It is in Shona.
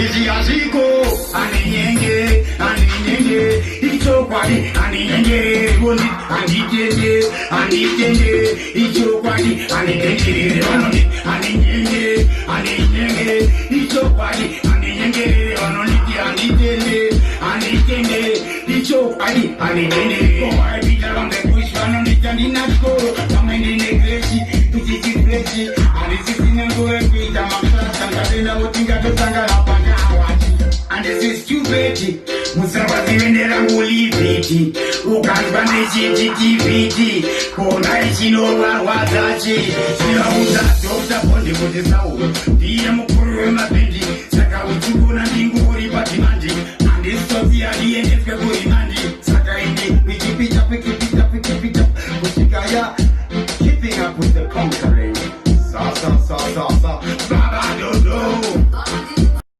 izi aziko aninyenge ichokwadi aninyenge boni anitende ichokwadi aninyenge vanoni aninyenge ichokwadi aninyenge vanoni anitende ichokwadi aninyenge kwa vida londe kuishano nitandi nasko kamende negreshi tuchikifleshi anisisine ngore kuita maksasa ngatenda utinga totanga lapanga awati and this is stupid musabati vendera nguliviti ukanzwa nechititiviti kona ichinovarwadzachi sinauza dr bonde kuti sau ndiye mukuru wemapendi